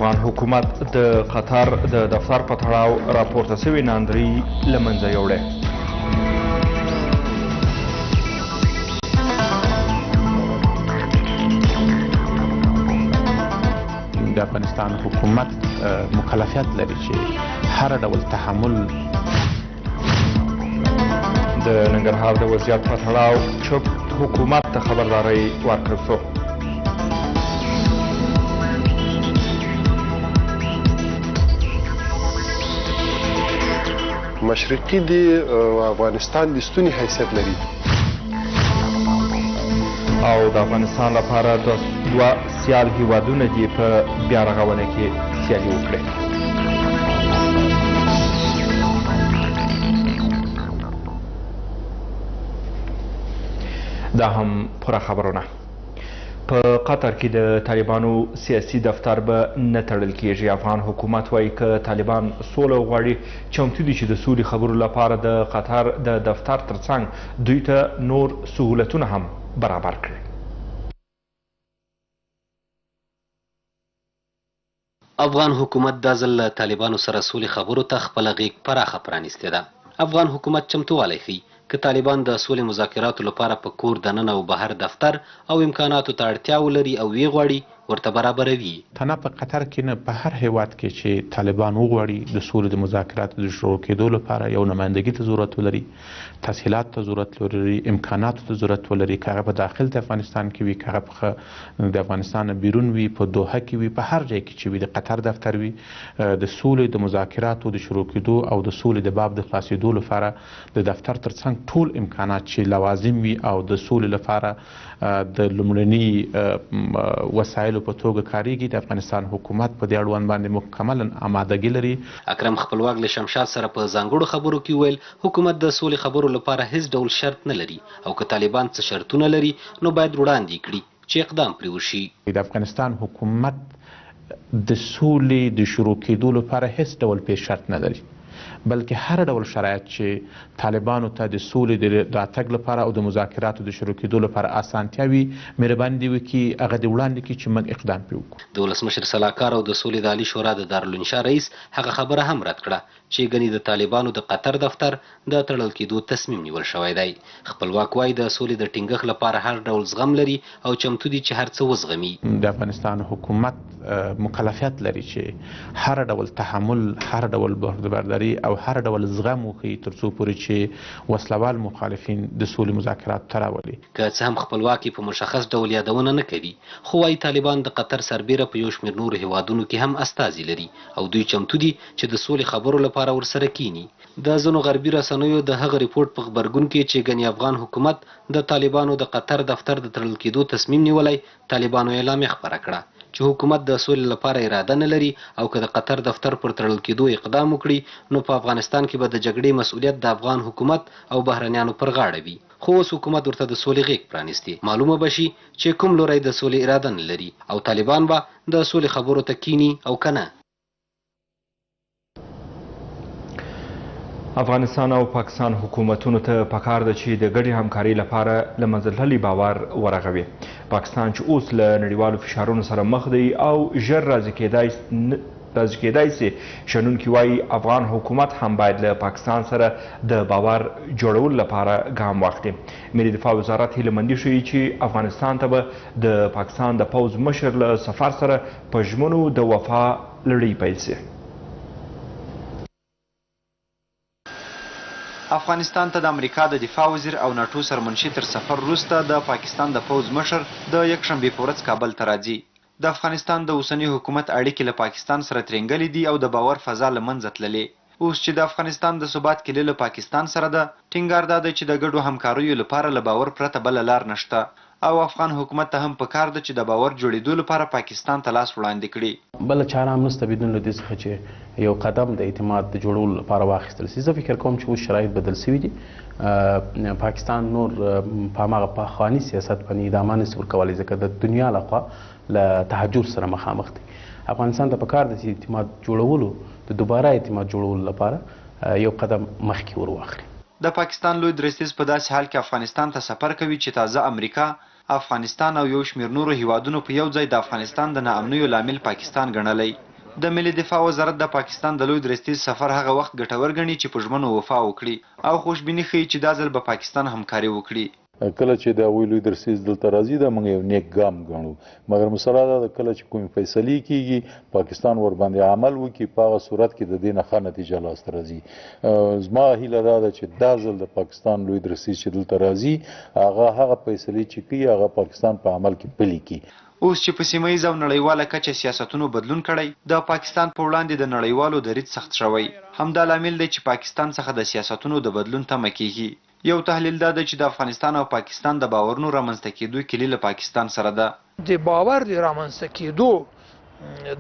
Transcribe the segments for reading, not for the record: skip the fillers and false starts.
افغان حکومت د قطر د دفتر په تړاو راپورته شوې ناندري له منځه یوړې. د افغانستان حکومت مکلفیت لري چې هر ډول تحمل د ننګرهار د وضعیت په تړاو چوپ حکومت ته خبرداری ورکړل شو. مشرقي د افغانستان د ستوني حیثیت لري او د افغانستان لپاره د دوه سیال هیوادونه دي په بیا رغونه کې سیالي وکړي. دا هم پوره خبرونه. په قطر کې د طالبانو سیاسي دفتر به نه تړل کیږي. افغان حکومت وایي که طالبان سوله وغواړي چمتو دي چې د سولې خبرو لپاره د قطر د دفتر ترڅنګ دوی ته نور سهولتونه هم برابر کړي. افغان حکومت دا ځل له طالبانو سره سولې خبرو ته خپله غیږ پراخه پرانیستې ده. افغان حکومت چمتووالی ښیي که طالبان د سولې مذاکراتو لپاره په کور دننه او بهر دفتر او امکاناتو ته اړتیا ولري او ویې غواړي ورته برابروي. نه په قطر کې نه په هر هیواد کې چې طالبان وغواړي د سولې د مذاکراتو د شروع کېدو لپاره یو نمایندګي ته ضرورت ولري، تسهیلات ته ضرورت ولري، امکاناتو ته ضرورت ولري، که هغه په داخل د افغانستان کې وي، که هغه د افغانستان بیرون وي، په دوحه کې وي، په هر ځای کې چې وي، د قطر دفتر وي، د سولې د مذاکراتو د شروع کېدو او د سولې د باب د خلاصېدو لپاره د دفتر ترڅنګ ټول امکانات چې لوازم وي او د سولې لپاره د لومړني وسایلو په توګه کاریږي. د افغانستان حکومت په دې اړوند باندې مکمل آمادګي لري. اکرم خپلواک له شمشاد سره په ځانګړو خبرو کې ویل حکومت د سولې خبرو لپاره هیڅ ډول شرط نه لري او که طالبان څه شرطونه لري نو باید وړاندې کړي چې اقدام پرې وشي. د افغانستان حکومت د سولې د شروع کېدو لپاره هیڅ ډول پیش شرط نه لري، بلکې هر ډول شرایط چې طالبانو ته د سولې د راتګ لپاره او د مذاکراتو د شروع کېدو لپاره اسانتیا وي مهرباني دې وکړي هغه دې وړاندې کړي چې موږ اقدام پرې وکړو. د ولسمشر سلاکار او د سولې د عالي شورا د دارالانشا رئیس هغه خبره هم رد کړه چې ګنې د طالبانو د قطر دفتر د تړل کېدو تصمیم نیول شوی دی. خپلواک وایي د سولې د ټینګښت لپاره هر ډول زغم لري او چمتو دي چې هر څه وزغمي. د افغانستان حکومت مکلفیت لري چې هر ډول تحمل، هر ډول بردبرداري او هر ډول زغم وکړي تر څو پورې چې وسلوال مخالفین د سولې مذاکرات ته راولي. که څه هم خپلواکي په مشخص ډول یادونه نه کوي، خو وايي طالبان د قطر سربیره په یو شمېر نورو هیوادونو کې هم استازي لري او دوی چمتو دي چې د سولې خبرو لپاره ورسره کینی. د ځینو غربي رسنیو د هغه ریپورت په خبرګون کې چې ګنې افغان حکومت د طالبانو د قطر دفتر د تړل کېدو تصمیم نیولی، طالبانو اعلامیه خپره کړه چې حکومت د سولې لپاره اراده نه لري او که د قطر دفتر پر تړل کېدو اقدام وکړي نو په افغانستان کې به د جګړې مسؤلیت د افغان حکومت او بهرنیانو پر غاړه وي. خو اوس حکومت ورته د سولې غیږ پرانیستي. معلومه به شي چې کوم لوری د سولې اراده نه لري او طالبان به د سولې خبرو ته کینی او که نه. افغانستان او پاکستان حکومتونو ته پکار ده چې د ګډې همکارۍ لپاره له منځه تللي باور ورغوي. پاکستان چې اوس له نړیوالو فشارونو سره مخ دی او ژر راضي کېدای سي، شنونکي وایي افغان حکومت هم باید له پاکستان سره د باور جوړولو لپاره ګام واخلي. ملي دفاع وزارت هیله مندي ښیي چې افغانستان ته به د پاکستان د پوځ مشر له سفر سره په ژمنو د وفا لړۍ پیل سي. افغانستان ته د امریکا د دفاع وزیر او ناټو سرمنشي تر سفر وروسته د پاکستان د پوځ مشر د یکشنبې په ورځ کابل ته راځي. د افغانستان د اوسني حکومت اړیکې له پاکستان سره ترنګلې دي او د باور فضا له منځه تللې. اوس چې د افغانستان د ثبات کیلي له پاکستان سره ده، ټینګار دا دی چې د ګډو همکاریو لپاره له باور پرته بله لار نشته او افغان حکومت ته هم پکار ده چې د باور جوړېدو لپاره پاکستان ته لاس وړاندې کړي. بله چاره هم نشته بدون له دې څخه چې یو قدم د اعتماد د جوړولو لپاره واخیستل شي. زه فکر کوم چې اوس شرایط بدل شوي دي. پاکستان نور په هماغه پخواني سیاست باندې ادامه نشي ورکولی ځکه د دنیا لخوا له تحجر سره مخامخ دی. افغانستان ته پکار ده چې اعتماد جوړولو د دوباره اعتماد جوړولو لپاره یو قدم مخکې ور واخلي. د پاکستان لوی درستیز په داسې حال کې افغانستان ته سفر کوي چې تازه امریکا، افغانستان او یو شمېر نورو هیوادونو په یو ځای د افغانستان د ناامنیو لامل پاکستان ګڼلی. د ملي دفاع وزارت د پاکستان د لوی درستیز سفر هغه وخت ګټور ګڼي چې په ژمنو وفا وکړي او خوشبیني ښیي چې دا ځل به پاکستان همکاري وکړي. کله چې د هغوی لوی درستیز دلته راځي دا موږ یو نیک ګام ګڼو، مګر مسله دا ده کله چې کومې فیصلې کیږي پاکستان ورباندې عمل وکړي په هغه صورت کې د دې نه ښه نتیجه لاسته راځي. زما هیله دا ده چې دا ځل د پاکستان لوی درستیز چې دلته راځي هغه فیصلې چې کوي هغه پاکستان په عمل کې پلي کړي. اوس چې په سیمه ییزه او نړیواله کچه سیاستونو بدلون کړی د پاکستان په وړاندې د نړیوالو دریځ سخت شوی، همدا لامل دی چې پاکستان څخه د سیاستونو د بدلون تمه کیږي. یو تحلیل دا دی چې د افغانستان او پاکستان د باورونو رامنځته کېدو کلي له پاکستان سره ده. د باور د رامنځته کېدو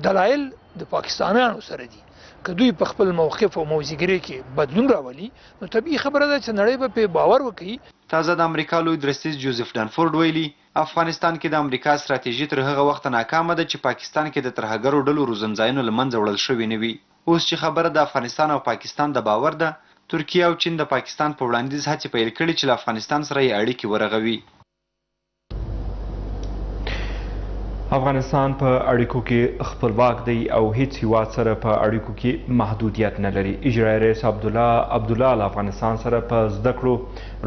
دلایل د پاکستانیانو سره دي. که دوی په خپل موقف او موضوعګرۍ کې بدلون راولي نو طبیعي خبره ده چې نړۍ به په باور وکړي. تازه د امریکا لوی درستیز جوزف ډانفورد ویلي افغانستان کې د امریکا ستراتیژي تر هغه وخت ناکامه ده چې پاکستان کې د ترهګرو ډلو روزنځایونه له منځه وړل شوي نه وي. اوس چې خبره د افغانستان او پاکستان د باور ده، ترکیه او چین د پاکستان په وړاندیز هڅې پیل کړي چې له افغانستان سره یې اړیکې ورغوي. افغانستان په اړیکو کې خپلواک دی او هیڅ هیواد سره په اړیکو کې محدودیت نه لري. اجرایي رئیس عبدالله له افغانستان سره په زده کړو،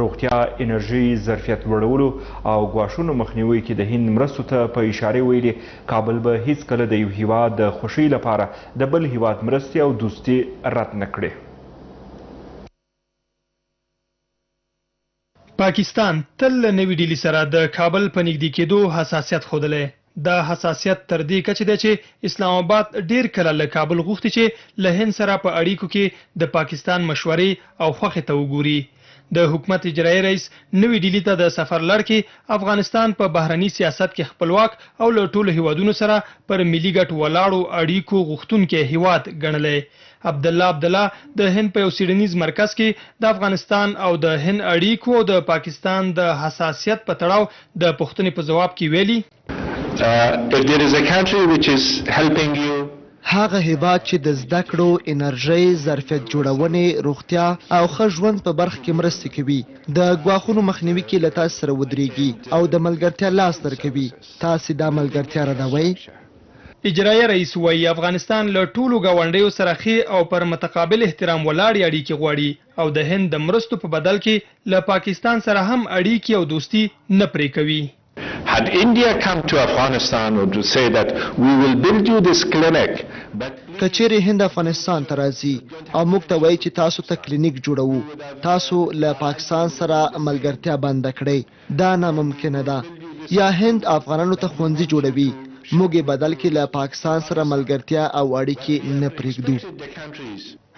روغتیا، انرژي، ظرفیت لوړولو او ګواښونو مخنیوي کې د هند مرستو ته په اشاره ویلي کابل به هیڅکله د یو هیواد د خوښۍ لپاره د بل هیواد مرستې او دوستي رد نه کړي. پاکستان تل له نوې ډیلي سره د کابل په نږدې کېدو حساسیت ښودلی. دا حساسیت تر دې کچې ده چې اسلام آباد ډیر کله له کابل غوښتي چې له هند سره په اړیکو کې د پاکستان مشورې او خوښې ته وګوري. د حکومت اجرایي رئیس نوې ډیلي ته د سفر لړ کې افغانستان په بهرني سیاست کې خپلواک او له ټولو هیوادونو سره پر ملي ګټو ولاړو اړیکو غوښتونکی هیواد ګڼلی. عبدالله د هند په یو څیړنیز مرکز کې د افغانستان او د هند اړیکو او د پاکستان د حساسیت په تړاو د پوښتنې په ځواب کې ویلي هغه هیواد چې د زده کړو، انرژۍ، ظرفیت جوړونې، روغتیا او ښه ژوند په برخه کې مرستې کوي، د ګواښونو مخنیوي کې له تاسو سره ودرېږي او د ملګرتیا لاس درکوي، تاسو دا ملګرتیا ردوئ؟ اجرایي رئیس وایي افغانستان له ټولو ګاونډیو سره ښې او پر متقابل احترام ولاړې اړیکې غواړي او د هند د مرستو په بدل کې له پاکستان سره هم اړیکې او دوستي نه پرې کوي. Had India come to Afghanistan or to say that we will build you this clinic, کچېرې هند افغانستان ته راځي او موږ ته وایي چې تاسو ته کلینیک جوړوو، تاسو له پاکستان سره ملګرتیا بنده کړئ، دا ناممکنه ده. یا هند افغانانو ته ښوونځي جوړوي، موږ یې بدل کې له پاکستان سره ملګرتیا او اړیکې نه پرېږدو.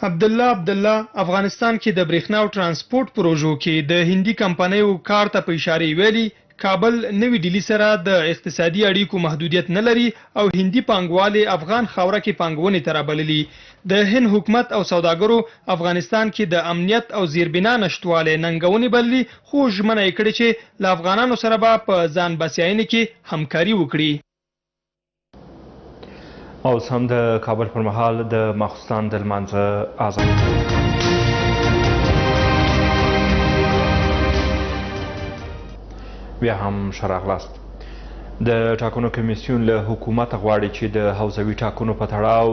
عبدالله افغانستان کې د برېښنا او ترانسپورت پروژو کې د هندي کمپنیو کار ته په اشاره ویلي کابل نوې ډیلي سره د اقتصادي اړیکو محدودیت نه لري او هندي پانګوالې افغان خاوره کې پانګونې ته رابللي. د هند حکومت او سوداګرو افغانستان کې د امنیت او زیربنا نشتوالی ننګونې بللي، خو ژمنه یې کړې چې له افغانانو سره به په ځان بسیاینې کې همکاري وکړي. اوس هم د کابل پر مهال د ماخوستن د لمانځه اذان. بیا هم ښه راغلاست. د ټاکنو کمیسیون له حکومت غواړي چې د حوزوي ټاکنو په تړاو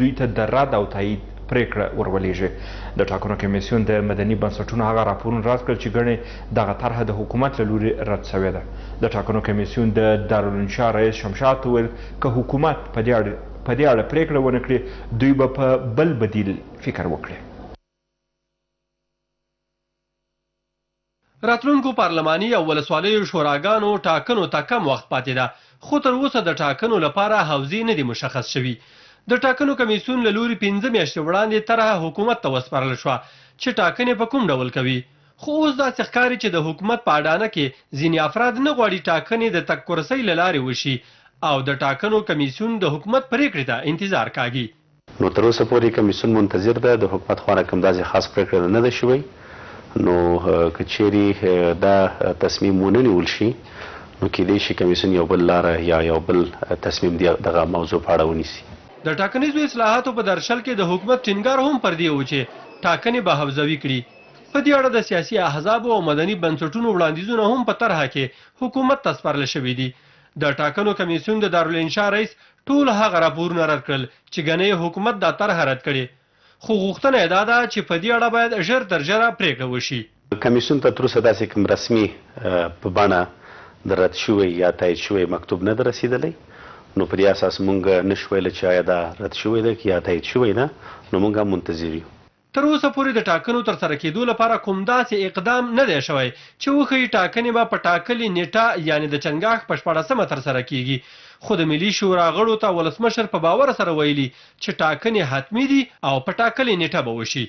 دوی ته د رد او تایید پریکړه ورولېږي. د ټاکنو کمیسیون د مدني بنسټونو هغه راپورونه رد کړل چې ګڼې دغه طرحه د حکومت له لوري رد شوې ده. د ټاکنو کمیسیون د دارالانشا رئیس شمشاد ته وویل که حکومت په دې اړه پریکړه ونه کړي دوی به په بل بدیل فکر وکړي. راتلونکو پارلماني او ولسوالیو شوراګانو ټاکنو ته کم وخت پاتې ده، خو تر اوسه د ټاکنو لپاره حوزې نه دي مشخص شوي. د ټاکنو کمیسیون له لوري 15 میاشتې وړاندې طرحه حکومت ته وسپارل شوه چې ټاکنې په کوم ډول کوي، خو اوس داسې ښکاري چې د حکومت په اډانه کې ځینې افراد نه غواړي ټاکنې د تګ کرسۍ له لارې وشي او د ټاکنو کمیسیون د حکومت پریکړې ته انتظار کاږي. نو تر اوسه پورې کمیسیون منتظر ده، د حکومت خوا نه کوم داسې خاص پریکړه نه ده شوی. نو که چیرې دا تصمیم ونه نیول شي نو کېدای شي کمیسیون یو بل لاره یا یو بل تصمیم دغه موضوع په اړه ونیسي. د ټاکنیزو اصلاحاتو په درشل کې د حکومت ټینګار هم پر دې و چې ټاکنې به حوزوي کړي. په دې اړه د سیاسي احزابو او مدني بنسټونو وړاندیزونه هم په طرحه کې حکومت ته سپارل شوي دي. د ټاکنو کمیسیون د دارالانشا رئیس ټول هغه راپورونه رد کړل چې ګنې حکومت دا طرحه رد کړې خو غوښتنه یې دا ده چې په دې اړه باید ژر تر ژره پرېکړه وشي. کمیسیون ته تر اوسه داسې کوم رسمي په بڼه د رد شوی یا تایید شوی مکتوب نه ده رسېدلی، نو په دې اساس مونږ نشو ویلی چې آیا دا رد شوی ده یا تایید شوی ده، نو مونږ هم منتظر یو. تر اوسه پورې د ټاکنو تر سره کېدو لپاره کوم داسې اقدام نه دی شوی چې وښیي ټاکنې به په ټاکلې نیټه یعنې د چنګاښ په 14مه تر سره کېږي، خو د ملي شورا غړو ته ولسمشر په باور سره ویلي چې ټاکنې حتمي دي او په ټاکلې نیټه به وشي.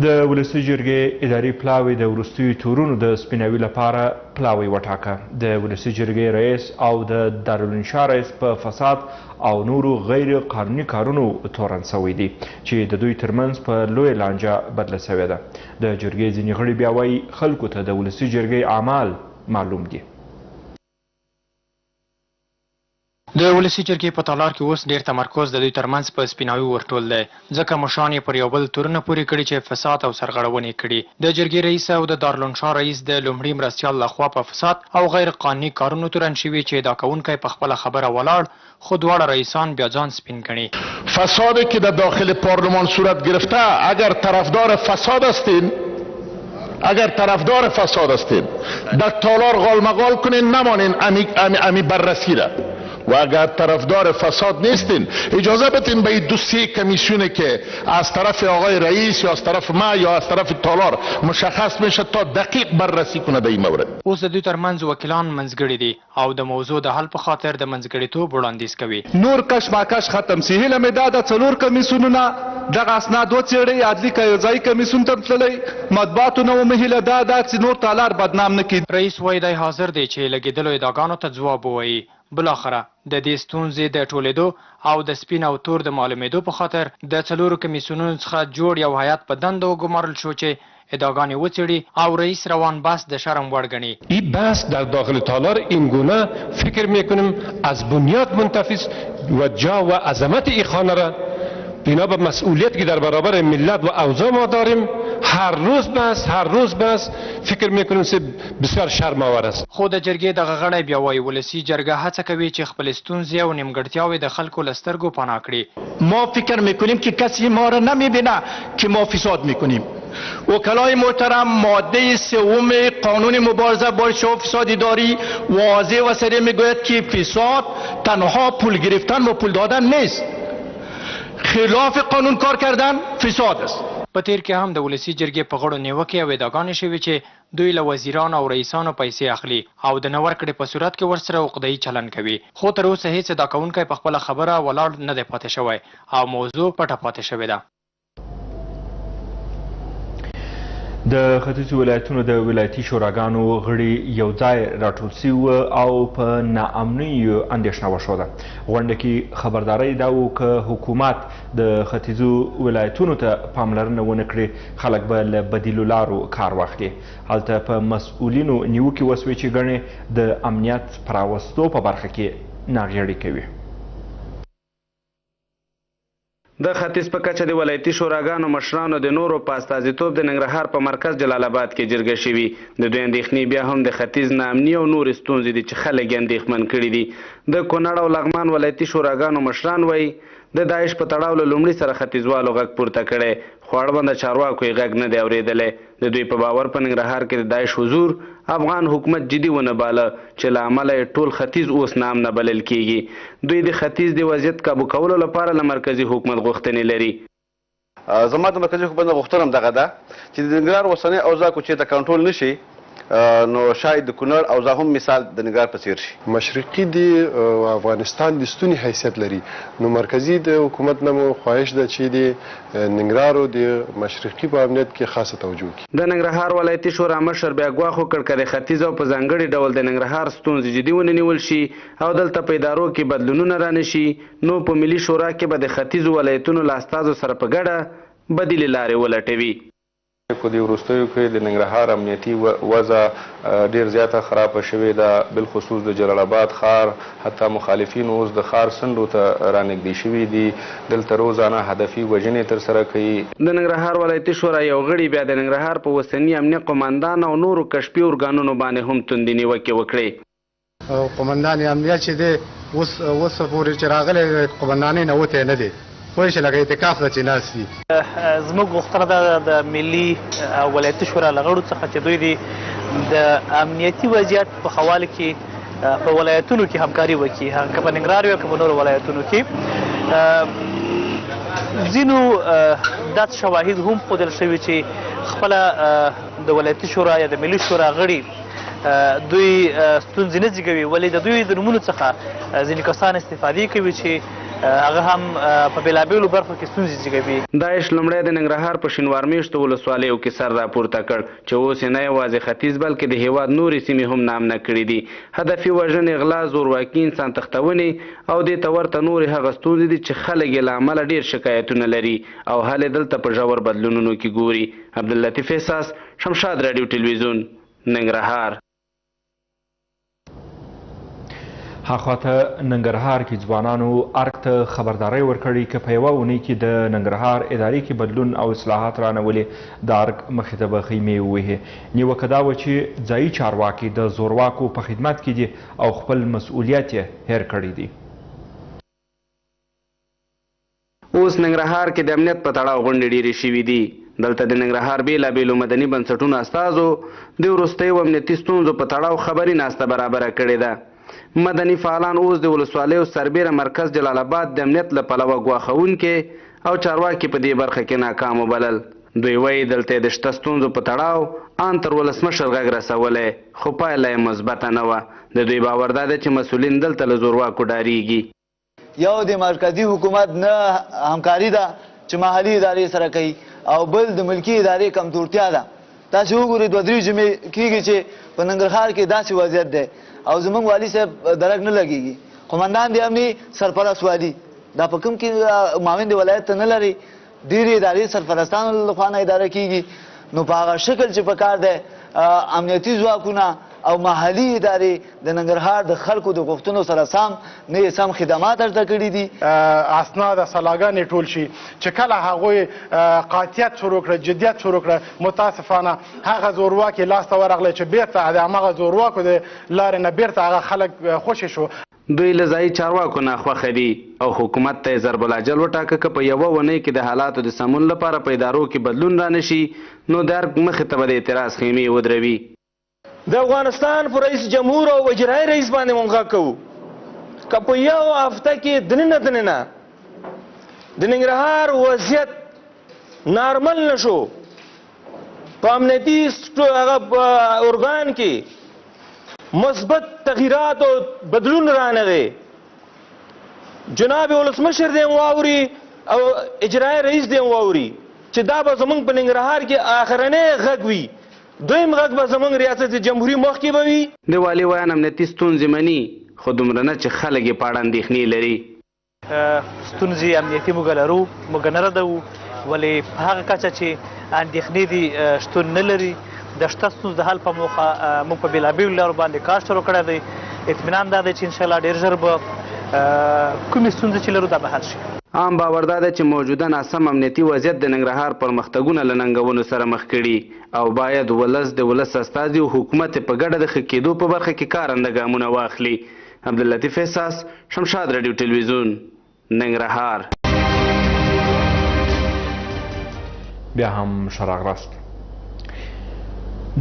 د ولسي جرګې اداري پلاوی د وروستیو تورونو د سپیناوي لپاره پلاوی وټاکه. د ولسي جرګې رئیس او د دارالانشا رئیس په فساد او نورو غیر قانوني کارونو تورن سوی دي چې د دوی ترمنځ په لویه لانجه بدله سوې ده. د جرګې ځینې غړي بیا وایي خلکو ته د ولسي جرګې اعمال معلوم دي. د ولسي جرګې په تالار کې اوس ډیر تمرکز د دوی ترمنځ په سپیناوي ورټول دی، ځکه مشران یې پر یو بل تورونه پورې کړي چې فساد او سرغړونې کړي. د جرګې رئیس او د دارالانشا رئیس د لومړي مرستیال لخوا په فساد او غیر قانوني کارونو تورن شوي چې ادعا کوونکی په خپله خبره ولاړ، خو دواړه رئیسان بیا ځان سپین ګڼي. فسادی که در داخل پارلمان صورت گرفته، اگر طرفدار فساد هستین در تالار غالمغال کنین، نمانین امی بررسی را، و اگر طرفدار فساد نیستین اجازه بدین به این دوسیه کمیسیونی که از طرف آقای رئیس یا از طرف ما یا از طرف تالار مشخص میشه تا دقیق بررسی کنه در این مورد. اوس د دوی ترمنځ وکیلان منځګړي دي او د موضوع د حل په خاطر د منځګړیتوب وړاندیز کوي. نور کشمکش ختم سی. هیله مې دا د څلور کمیسیونونه دغه اسناد وڅېړئ، عدلي ځایي کمیسیون ته تللی، مطبوعاتو نه ومې هیله دا ده چې نور تالار بدنام نه کړي. رئیس وایي دی حاضر دی چې لګېدلو ادعاګانو ته ځواب ووایي. بلاخره د دې ستونزې د ټولېدو او د سپین او تور د معلومېدو په خاطر د څلورو کمیسیونونو څخه جوړ یو هیات په دنده وګمارل شو چې ادعاګانې وڅېړي او رئیس روان بحث د شرم وړ ګڼي. این بحث در داخل تالار این گونه فکر میکنیم از بنیاد منتفض و جا و عظمت این خانه را بنا به مسئولیت که در برابر ملت و اوضاع ما داریم هر روز بس فکر میکنیم چې بسیار شرم‌آور است. خو د جرګې دغه غړی بیا وایي ولسي جرګه هڅه کوي چې خپل ستونزې او نیمګړتیاوې د خلکو له سترګو پناه کړي. ما فکر میکنیم که کسی ما را نمیبینه که ما فساد میکنیم. وکلای محترم ماده 3 قانون مبارزه با فساد اداری واضح و صریح میگوید که فساد تنها پول گرفتن و پول دادن نیست، خلاف قانون کار کردن فساد است. په تیر کې هم د ولسي جرګې په غړو نیوکې او ادعاګانې شوي چې دوی له وزیرانو او رئیسانو پیسې اخلي او د نه ورکړې په صورت کې ورسره عقده‌يي چلن کوي، خو تر اوسه هیڅ ادعا کوونکی په خپله خبره ولاړ نه دی پاتې شوی او موضوع پټه پاتې شوې ده. د ختیځو ولایتونو د ولایتي شوراګانو غړي یو ځای راټول سوي او په ناامنیو اندېښنه وښوده. غونډه کې خبرداری دا و که حکومت د ختیځو ولایتونو ته پاملرنه ونه کړي خلک به له بدیلو لارو کار واخلي. هلته په مسؤلینو نیوکې وسوې چې ګڼې د امنیت په راوستو په برخه کې ناغېړي کوي. د ختیځ په کچه د ولایتي شوراګانو مشرانو د نورو په استازیتوب د ننګرهار په مرکز جلال آباد کې جرګه شوي. د دوی اندېښنې بیا هم د ختیځ ناامني او نورې ستونزې دي چې خلک یې اندېښمن کړي دي. د کونړ او لغمان ولایتي شوراګانو مشران وایي د داعش په تړاو له لومړي سره ختیځوالو غږ پورته کړی، خو اړونده چارواکو یې غږ نه دی اورېدلی. د دوی په باور په ننګرهار کې د داعش حضور افغان حکومت جدي ونه باله چې له امله یې ټول ختیځ اوس نام نه بلل کیږي. دوی د ختیځ د وضعیت کابو کولو لپاره له مرکزي حکومت غوښتنې لري. زما د مرکزي حکومت غوښتنه هم دغه ده چې د ننګرهار اوسنی اوضاع کو چېرته کنټرول نشي نو شاید د کونړ اوضاع هم مثال د ننګرهار په څیر شي. مشرقي د افغانستان د ستوني حیثیت لري، نو مرکزي د حکومت نه مو خواهش ده چې د ننګرهار د مشرقي په امنیت کې خاصه توجه وکړي. د ننګرهار ولایتي شورا مشر بیا ګواښ وکړ که د ختیځ او په ځانګړي ډول د ننګرهار ستونزې جدي ونه نیول شي او دلته په ادارو کې بدلونونه رانشي نو په ملي شورا کې به د ختیځو ولایتونو له استازو سره په ګډه بدیلې لارې ولټوي. په دې وروستیو کې د ننګرهار امنیتي وضع ډېر زیاته خرابه شوې ده، بالخصوص د جلال آباد ښار حتی مخالفین اوس د ښار څنډو ته رانږدې شوي دي، دلته روزانه هدفي وژنې ترسره کوي. د ننګرهار ولایتي شورا یو غړي بیا د ننګرهار په اوسني امنیه قماندان او نورو کشفي ارګانونو باندې هم توندې نیوکې وکړې. قومندان امنیت چې دی اوس پورې چې راغلی قومندانۍ نه وتی نه دی پوه شي لکه اعتکاف ته چې ناست دي. زموږ غوښتنه ده د ملي او ولایتي شورا له غړو څخه چې دوی دي د امنیتي وضعیت په ښه والي کې په ولایتونو کې همکاري وکړي، که په ننګرهار وي او که په نورو ولایتونو کې. ځینو داسې شواهد هم ښودل شوي چې خپله د ولایتي شورا یا د ملي شورا غړي دوی ستونزې نه زېږوي، ولې د دوی د نومونو څخه ځینې کسان استفادې کوي چې هغه هم په بېلابېلو برخو کې ستونزې زېږوي. داعش لومړی د ننګرهار په شینوار میشتو ولسوالیو کې سر راپورته کړ چې اوس یې نه یوازې ختیځ بلکې د هېواد نورې سیمې هم نامنه کړي دي. هدفي وژنې، غلا، زورواکي، انسان تختونې او دې ته ورته نورې هغه ستونزې دي چې خلک یې له امله ډېر شکایتونه لري او حل یې دلته په ژور بدلونونو کې ګوري. عبداللطیف احساس، شمشاد راډیو ټلویزیون، ننګرهار. هاخواته ننګرهار کې ځوانانو ارګ ته خبرداری ورکړې که په یوه اونۍ کې د ننګرهار ادارې کې بدلون او اصلاحات رانولې د ارګ مخې ته به خیمې ووهي. نیوکه دا وه چې ځایي چارواکي د زورواکو په خدمت کې دي او خپل مسؤلیت یې هیر کړی دی. اوس ننګرهار کې د امنیت په تړاو غونډې ډېرې شوي دي. دلته د ننګرهار بېلابېلو مدني بنسټونو استازو د وروستیو امنیتي ستونزو په تړاو خبري ناسته برابره کړې ده. مدني فعالان اوس د ولسوالیو سربیره مرکز جلال آباد د امنیت له پلوه ګواښونکي او چارواکي په دې برخه کې ناکام وبلل. دوی وایي دلته د شته ستونزو په تړاو ان تر ولسمشر غږ رسولی خو پایله یې مثبته نه وه. د دوی باور دا دی چې مسؤلین دلته له زورواکو ډارېږي. یو د مرکزي حکومت نه همکاري ده چې محلي ادارې سره کوي او بل د ملکي ادارې کمزورتیا ده. تاسې وګورئ 2-3 جمعې کېږي چې په ننګرهار کې داسې وضعیت دی او زمونږ والي صاحب درک نه لګېږي. قومندان د امني سرپرست والي دا په کوم کې معاون د ولایت ته نه لري، ډېرې ادارې سرپرستانو له خوا نه اداره کېږي. نو په هغه شکل چې په کار دی امنیتي ځواکونه او محلي ادارې د ننګرهار د خلکو د غوښتنو سره سم نه یې سم خدمات ارزده کړي دي. اسناد سلاګانې ټول شي چې کله هغوی قاطعیت شروع کړه، جدیت شروع کړه، متاسفانه هغه زورواکي لاسته ورغلی چې بیرته د همغه زورواکو د لارې نه بیرته هغه خلک خوشې شو. دوی له ځایي چارواکو نه خوښه دي او حکومت ته یې ضرب الاجل وټاکه که په یوه اونۍ کې د حالاتو د سمون لپاره په ادارو کې بدلون رانشي نو د ارګ مخې ته به د اعتراض خیمې ودروي. د افغانستان په رئیس جمهور او اجرایي رئیس باندې مونږ غږ کوو که په یو هفته کې دننه د ننګرهار وضعیت نارمل نه شو، په امنیتي هغه ارګان کې مثبت تغییرات او بدلون رانغی، جناب ولسمشر دې واوري او اجرایي رئیس دې واوري چې دا به زمونږ په ننګرهار کې آخرنی غږ وي، دویم غږ به زمونږ ریاست جمهوري مخکې به وي. د والي ویان امنیتي ستونزې مني خو دومره نه چې خلک یې په اړه اندېښنې لري. ستونزې امنیتي موږ لرو، موږ نه ردوو، ولې په هغه کچه چې اندېښنې دي شتون نه لري. د شته ستونزو د حل په موخه موږ په بېلابېلو لارو باندې کار شروع کړی دی. اطمینان دا دی چې انشاءالله ډېر ژر به کومې ستونزې چې لرو دا به حل شي. عام باور دا دی چې موجوده ناسم امنیتي وضعیت د ننګرهار پرمختګونه له ننګونو سره مخ کړي او باید ولس د ولس استازي او حکومت په ګډه د ښه کېدو په برخه کې کارنده ګامونه واخلي. عبداللطیف احساس، شمشاد راډیو ټلویزیون، ننګرهار. بیا هم ښه راغلاست.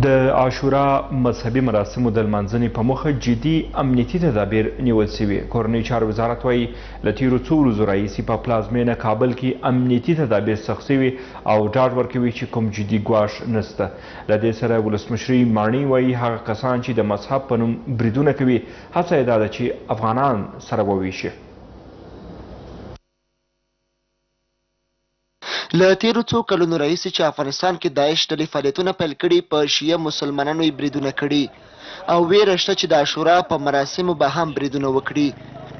د عاشورا مذهبي مراسمو د لمانځنې په موخه جدي امنیتي تدابیر نیول شوي. کورنۍ چارو وزارت وایي له تېرو څو ورځو راهیسې په پلازمینه کابل کې امنیتي تدابیر سخت شوي او ډاډ ورکوي چې کوم جدي ګواښ نشته. له دې سره ولسمشري ماڼۍ وایي هغه کسان چې د مذهب په نوم بریدونه کوي هڅه یې دا ده چې افغانان سره وویشي. له تیرو څو کلونو راهیسې چې افغانستان کې داعش ډلې فعالیتونه پیل کړي په شیعه مسلمانانو یې بریدونه کړي او ویره شته چې د عاشورا په مراسمو به هم بریدونه وکړي.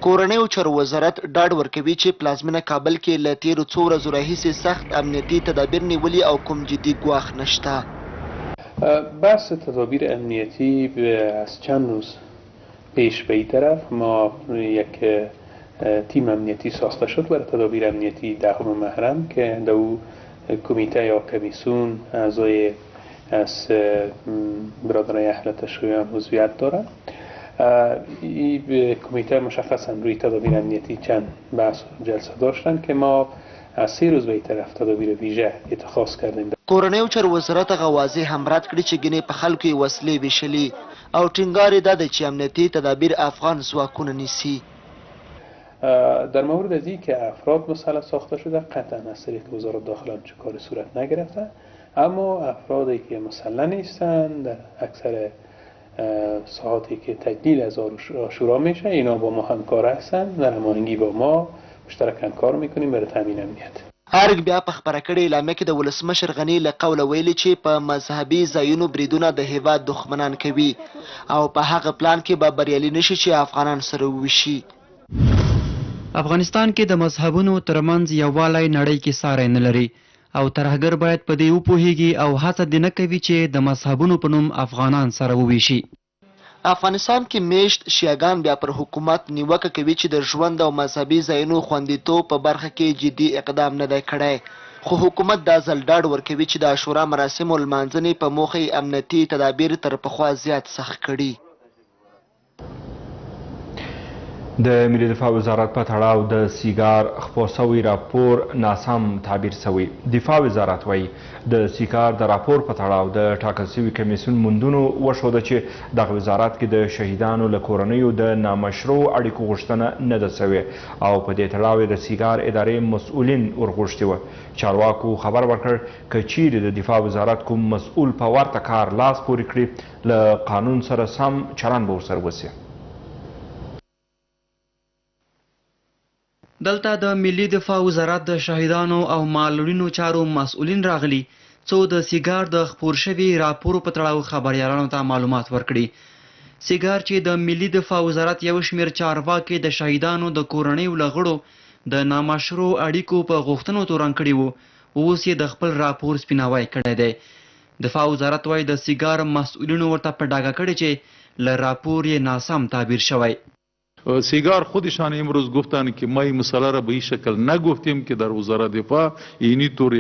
کورنیو چارو وزارت ډاډ ورکوي چې پلازمینه کابل کې له تیرو څو ورځو راهیسې سخت امنیتي تدابیر نیولي او کوم جدي ګواښ نشته. بحث تدابیر امنیتی از چند روز پیش به این طرف ما یک تیم امنیتی ساخته شد برای تدابیر امنیتی 10 محرم که در او کمیته یا کمیسیون اعضای از برادران اهل تشیع هم عضویت دارند. این کمیته مشخصا روی تدابیر امنیتی چند بحث و جلسه داشتن که ما از 3 روز به این طرف تدابیر ویژه اتخاذ کردیم. کورنیو چارو وزارت غوازی هم رد کړي چې ګنې په خلکو یې وسلې ویشلي او ټینګار یې دا دی چې امنیتي تدابیر افغان ځواکونه نیسي. در مورد از این که افراد مسلح ساخته شده قطعا از طریق وزارت داخله چه کاری صورت نگرفته، اما افرادی که مسلح نیستند در اکثر ساعاتی که تجلیل از شورا میشه اینا با ما همکار هستند، در هماهنگی با ما مشترکاً کار میکنیم برای تامین امنیت. ارګ بیا په خبره کړې اعلامیه کې د ولسمشر غني له قوله ویلي چې په مذهبي ځایونو بریدونه د هیواد دښمنان کوي او په هغه پلان کې به بریالي نشي چې افغانان سره وویشي. افغانستان کې د مذهبونو ترمنځ یووالی نړۍ کې ساری نه لري او ترهګر باید په دې وپوهیږي او هڅه دې نه کوي چې د مذهبونو په نوم افغانان سره وویشي. افغانستان کې میشت شیعاګان بیا پر حکومت نیوکه کوي چې د ژوند او مذهبي ځایونو خوندیتوب په برخه کې جدي اقدام نه دی کړی، خو حکومت دا ځل ډاډ ورکوي چې د عاشورا مراسمو لمانځنې په موخه امنیتي تدابیر تر پخوا زیات سخت کړي. د ملي دفاع وزارت په تړاو د سیګار خپور سوی راپور ناسم تعبیر سوی. دفاع وزارت وایي د سیګار د راپور په تړاو د ټاکل سوي کمیسیون موندنو وښوده چې دغه وزارت کې د شهیدانو له کورنیو د نامشروع اړیکو غوښتنه نه ده سوې او په دې تړاو د سیګار ادارې مسؤلین ورغوښتي وه. چارواکو خبر ورکړ که چیرې د دفاع وزارت کوم مسؤل په ورته کار لاس پورې کړي له قانون سره سم چلند به ورسره وسي. دلته د ملي دفاع وزارت د شهیدانو او معلولینو چارو مسؤلین راغلي څو د سیګار د خپور شوي راپور په تړاو خبريالانو ته معلومات ورکړي. سیګار چې د ملي دفاع وزارت یو شمېر چارواکي د شهیدانو د کورنیو له غړو د نامشروع اړیکو په غوښتنو تورن کړي وو، اوس یې د خپل راپور سپیناوی کړی دی. دفاع وزارت وایي د سیګار مسؤلینو ورته په ډاګه کړي چې له راپور یې ناسم تعبیر شوی. سیگار خودشان امروز گفتن که ما این مسئله را به این شکل نگفتیم که در وزارت دفاع اینی طور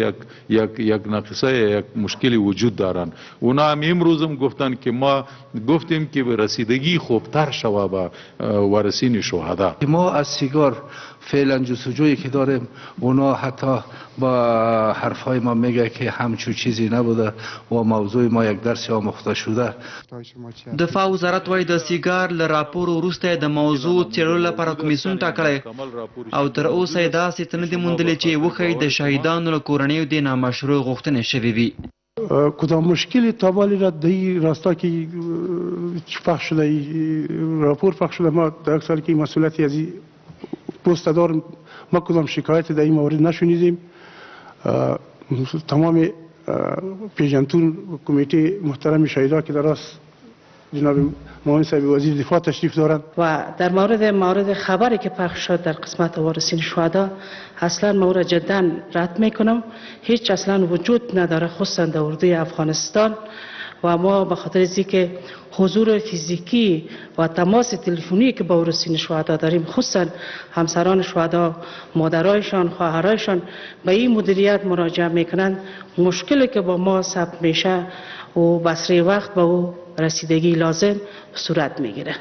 یک نقصه یک مشکلی وجود دارن. اونا هم امروز هم گفتن که ما گفتیم که به رسیدگی خوبتر شوه به وارثین شهدا. ما از سیگار فعلا جستجویی که داریم اونا حتی با حرفهای ما میگه که همچون چیزی نبوده و موضوع ما یک درس آموخته شده. دفاع وزارت وایي د سیګار له راپور وروسته د موضوع څېړلو لپاره کمیسیون ټاکلی او تر اوسه یې داسې څه نه دي موندلي چې وښیي د شهیدانو له کورنیو د نامشروع غوښتنې شوې وي. کدام مشکلی تا بالی را در این راستا که پخش شده راپور پخش شده ما در اکثر که مسئولیتی از این پست دارم ما کدام شکایت در این مورد نشنیدیم. تمام پیجنتون کمیته محترم شهیدا که درست جناب معاون صاحب وزیر دفاع تشریف دارند و در مورد خبری که پخش شد در قسمت وارثین شهدا اصلا مورد جدا رد میکنم. هیچ اصلا وجود نداره خصوصا در اردوی افغانستان و ما به خاطر از اینکه حضور فیزیکی و تماس تلفنی که با وارثین شهدا داریم خصوصا همسران شهدا مادرایشان خواهرایشان به این مدیریت مراجعه میکنند مشکلی که با ما ثبت میشه و بسری وقت به او رسیدگی لازم صورت میگیره.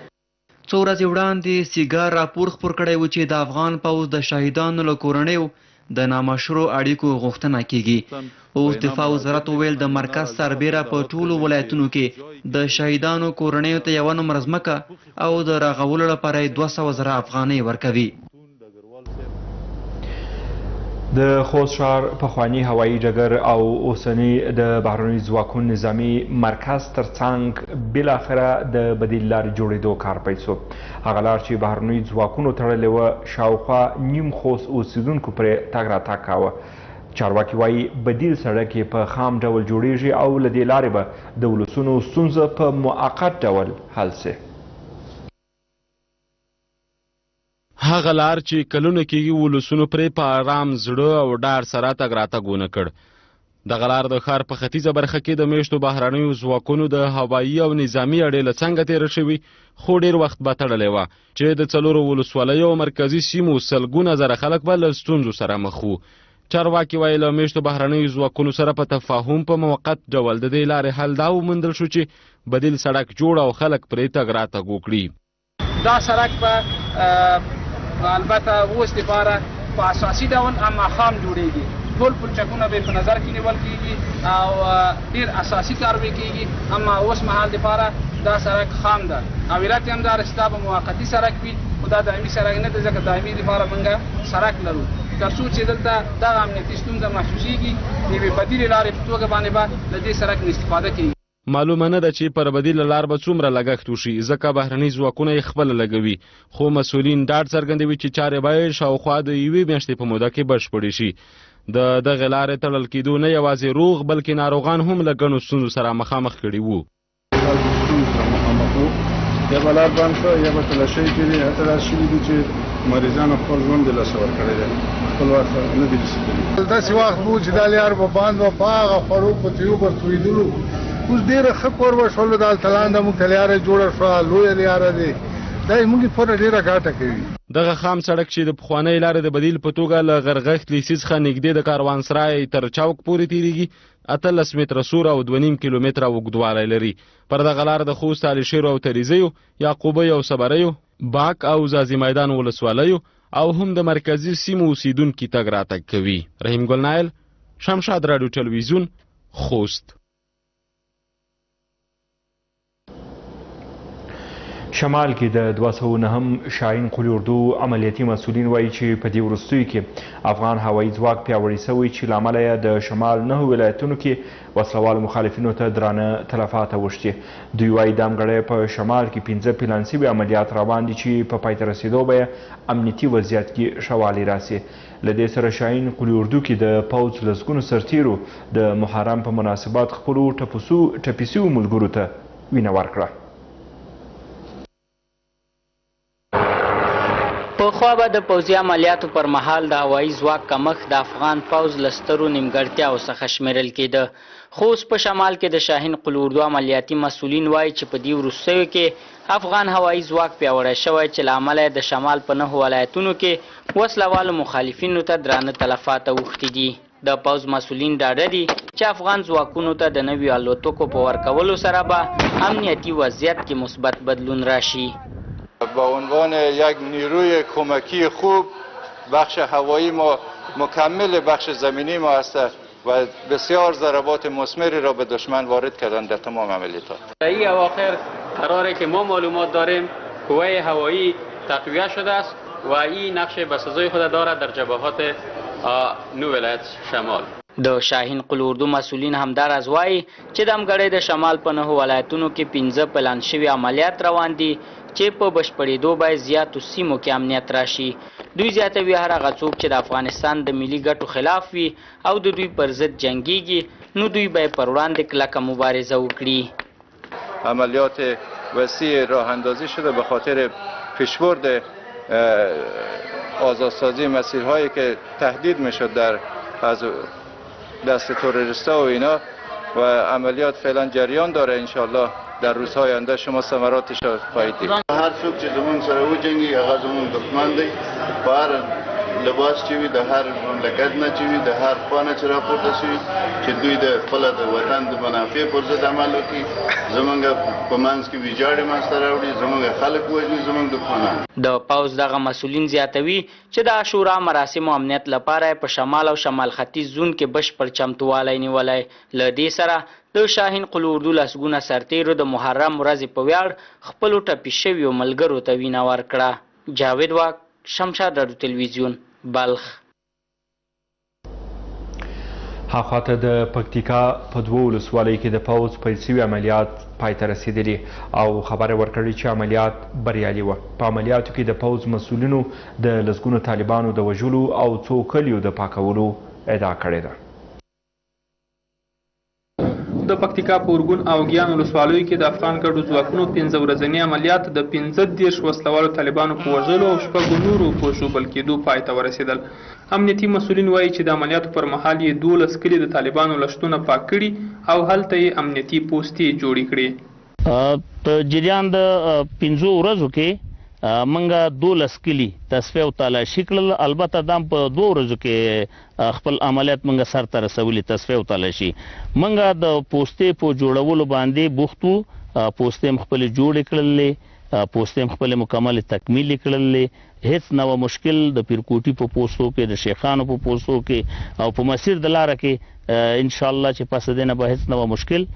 څو ورځې وړاندې سیګار راپور خپور کړی و چې د افغان پوځ د شهیدانو له کورنیو د نامشروع اړیکو غوښتنه کیږي. اوس دفاع وزارت وویل د مرکز سربیره په ټولو ولایتونو کې د شهیدانو کورنیو ته یوه نمره ځمکه او د رغولو لپاره یې 200,000 افغانۍ ورکوي. د خوست ښار پخواني هوایي ډګر او اوسني د بهرنیو ځواکونو نظامي مرکز ترڅنګ بالاخره د بدیل لارې جوړېدو کار پیل شو. هغه لار چې بهرنیو ځواکونو تړلې وه شاوخوا نیم خوست اوسېدونکو پرې تګ راتګ کاوه. چارواکي وایي بدیل سړک یې په خام ډول جوړیږي او له دې لارې به د ولسونو ستونزه په موقت ډول حل سي. هغه لار چې کلونه کېږي ولسونو پرې په ارام زړه او ډاډ سره تګ راتګ ونه کړ. دغه لار د ښار په ختیځه برخه کې د میشتو بهرنیو ځواکونو د هوایي او نظامي اډې له څنګه تېره شوي خو ډېر وخت به تړلې وه چې د 4 ولسوالیو او مرکزي سیمو سلګونه زره خلک به له ستونزو سره مخ وو. چارواکي وایي له میشتو بهرنیو ځواکونو سره په تفاهم په موقت ډول د دې لارې حل دا وموندل شو چې بدیل سړک جوړ او خلک پرې تګ راتګ وکړي. دا سړک به البته اوس دپاره په اساسي ډول اما خام جوړیږي. ټول پلچکونه به په نظر کې نیول کېږي او ډېر اساسي کار به کېږي، اما اوس مهال دپاره دا سړک خام ده او علت یې هم دا چې دا به موقتي سړک وي، خو دا دایمي سړک نه دی، ځکه دایمي دپاره موږ سړک لرو. تر څو چې دلته دغه امنیتي ستونزه محسوسېږي، د یوې بدیلې لارې په توګه باندې به له دې سړک نه استفاده کېږي. معلومه نه ده چې پر بدیله لار به څومره لګښت وشي، ځکه بهرني ځواکونه یې خپله لګوي، خو مسؤلین ډاډ څرګندوي چې چارې به شاوخوا د یوې میاشتې په موده کې بشپړې شي. د دغې لارې تړل کېدو نه یوازې روغ بلکې ناروغان هم له ګڼو ستونزو سره مخامخ کړي وو. یا به لار بند شوه یا به تلاشۍ کېدې، حتی داسې شوي دي چې مریضانو خپل ژوند د لاسه ورکړی دی، خپل وخت نه دي رسېدلي. داسې وخت و چې دا لار به بند وه، په هغه خوړو په تیو به تویدلو. اوس ډېره ښه کور وشول، دا هلته لاندې موږ ته لیاره جوړه شوه، لویه لیاره دی، دا یې موږ لپاره ډېره ګټه کوي. دغه خام سړک چې د پخوانۍ لارې د بدیل په توګه له غرغښت لیسي څخه نږدې د کاروانسرای تر چوک پورې تېرېږي، 18 متره سور او 2.5 کیلومتره اوږدوالی لري. پر دغه لار د خوست، علیشیر او تریزیو، یعقوبیو او صبریو، باک او زازي میدان ولسوالیو او هم د مرکزي سیمو اوسیدونکي تګ راتګ کوي. رحیم ګل نایل، شمشاد راډیو ټلویزیون، خوست. شمال کې د 209 شاهین قلي اردو عملیاتي مسؤلین وایي چې په دې وروستیو کې افغان هوایي ځواک پیاوړی شوی چې له امله یې د شمال 9 ولایتونو کې وسلوالو مخالفینو ته درانه تلفات اوښتي. دوی وایي دا همګړی په شمال کې 15 پلان شوي عملیات روان دي چې په پای ته رسېدو به یې امنیتي وضعیت کې ښه والی راسي. له دې سره شاهین قلي اردو کې د پوځ لسګونو سرتیرو د محرم په مناسبت خپلو ټپي شویو ملګرو ته وینه ورکړه. پخوا به د پوځي عملیاتو پر مهال د هوایي ځواک کمښت د افغان پوځ له سترو نیمګړتیاو څخه شمیرل کېده، خو اوس په شمال کې د شاهین قلي اردو عملیاتي مسؤلین وایي چې په دې وروستیو کې افغان هوایي ځواک پیاوړی شوی چې له امله د شمال په 9 ولایتونو کې وسلوالو مخالفینو ته درانه تلفات اوښتي دي. د پوځ مسؤلین ډاډه دي چې افغان ځواکونو ته د نویو الوتکو په ورکولو سره به امنیتي وضعیت کې مثبت بدلون راشي. با عنوان یک نیروی کمکی خوب بخش هوایی ما مکمل بخش زمینی ما است و بسیار ضربات مثمری را به دشمن وارد کردن در تمام عملیات. این اواخر قراره که ما معلومات داریم قوه هوایی تقویه شده است و این نقش بسزای خود دارد در جبهات 9 ولایت شمال. د شاهین قلي اردو مسؤلین همداراز وایي چې د همګړۍ د شمال په 9 ولایتونو کې 15 پلان شوي عملیات روان دي چې په بشپړېدو باید زیاتو سیمو کې امنیت راشي. دوی زیاتوي هر هغه څوک چې د افغانستان د ملي ګټو خلاف وي او د دوی پر ضد جنګیږي، نو دوی باید پر وړاندې کلکه مبارزه وکړي. عملیات وسیع راه اندازی شده به خاطر پیشبرد آزادسازی مسیرهایی که تهدید میشد در از دست تروریستا و اینا و عملیات فعلا جریان داره. انشالله در روزهای آینده شما ثمراتش را خواهید دید. هر څوک چې زمونږ سره وجنګي هغه زمونږ دښمن دی. په هر لباس چې وي، د هر مملکت نه چې وي، د هر خوا نه چې راپورته شوي چې دوی د خپله د وطن د منافع پر ضد عمل وکړي، زمونږ په منځ کې ویجاړې منځته راوړي، زمونږ خلک وژني، زمونږ دښمنان. د پوځ دغه مسؤلین زیاتوي چې د عاشورا مراسمو امنیت لپاره په شمال او شمال ختیځ زون کې بشپړ چمتووالی نیولی. له دې سره د شاهین قلي اردو لسګونه سرتیرو د محرم ورځې په ویاړ خپلو ټپي شویو ملګرو ته وینه ورکړه. جاوید واک، شمشاد راډیو ټلویزیون، بلخ. هاخواته د پکتیکا په 2 ولسوالیو کې د پوځ پیل شوي عملیات پای ته رسېدلي او خبره ورکړې چې عملیات بریالي وه. په عملیاتو کې د پوځ مسؤلینو د لسګونو طالبانو د وژلو او څو کلیو د پاکولو ادعا کړې ده. د پکتیکا په اورګون او ګیان ولسوالیو کې د افغان ګډو ځواکونو 15 ورځني عملیات د 15 وسلوالو طالبانو په وژلو او 6 نورو په ژوبل کېدو پای ته ورسېدل. امنیتي مسؤلین وایي چې د عملیاتو پر مهال یې 12 کلي د طالبانو له شتونه پاک کړي او هلته یې امنیتي پوستې جوړې کړې. په جریان د 15 ورځو کې منګه 12 کلی تصفیه او تلاشي کړل. البته دا په 2 ورځو کې خپل عملیات منګه سر ته رسولي تصفیه او تلاشي. منګه د پوستې په جوړولو باندې بوختو، پوستې خپل جوړې کړلې، پوستې هم خپلې مکملې تکمیلې کړلې. هیڅ نوه مشکل د پیرکوټي په پوستو کې، د شیخانو په پوستو کې او په مسیر د لاره کې انشاءالله چې پس د نه به هیڅ نوه مشکل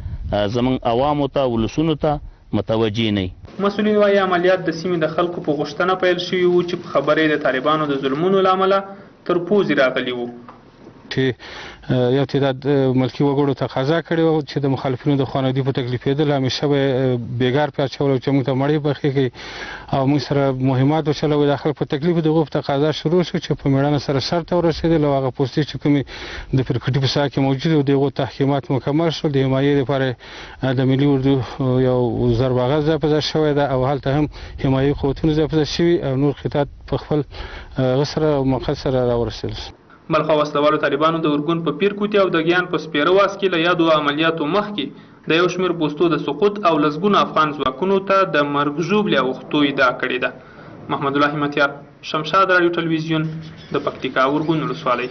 زموږ عوامو ته ولسونو ته متوجه نه وي. مسؤلین وایي عملیات د سیمې د خلکو په غوښتنه پیل شوي وو چې په خبرې د طالبانو د ظلمونو له امله تر پوزې راغلي وو. چې یو تعداد ملکي وګړو تقاضا کړې وه چې د مخالفینو د خواندي په تکلیفېدل همیشه به بېګار پې اچول چې موږ ته مړۍ پخې کړي او موږ سره مهمات وچلوي. د خلک په تکلیف د هغو په تقاضا شروع شو چې په مېړانه سره سر ته ورسېدل او هغه پوستې چې کومې د پیرکوټي په ساحه کې موجود وو د هغو تحکیمات مکمل شول. د حمایې لپاره د ملي اردو یو زرباغه ځای په ځای شوی ده او هلته هم حمایي قوتونه ځای په ځای شوي او نور خطاط په خپل هغه سره مقصد سره راورسېدل. بلخوا وسلوالو طالبانو د ارګون په پیرکوټي او د ګیان په سپېره واس کې له یادو عملیاتو مخکې د یو شمېر پوستو د سقوط او لسګونو افغان ځواکونو ته د مرګ ژوبلې اوښتو ادعا کړې ده. محمد الله همتیار، شمشاد راډیو ټلویزیون، د پکتیکا ارګون ولسوالۍ.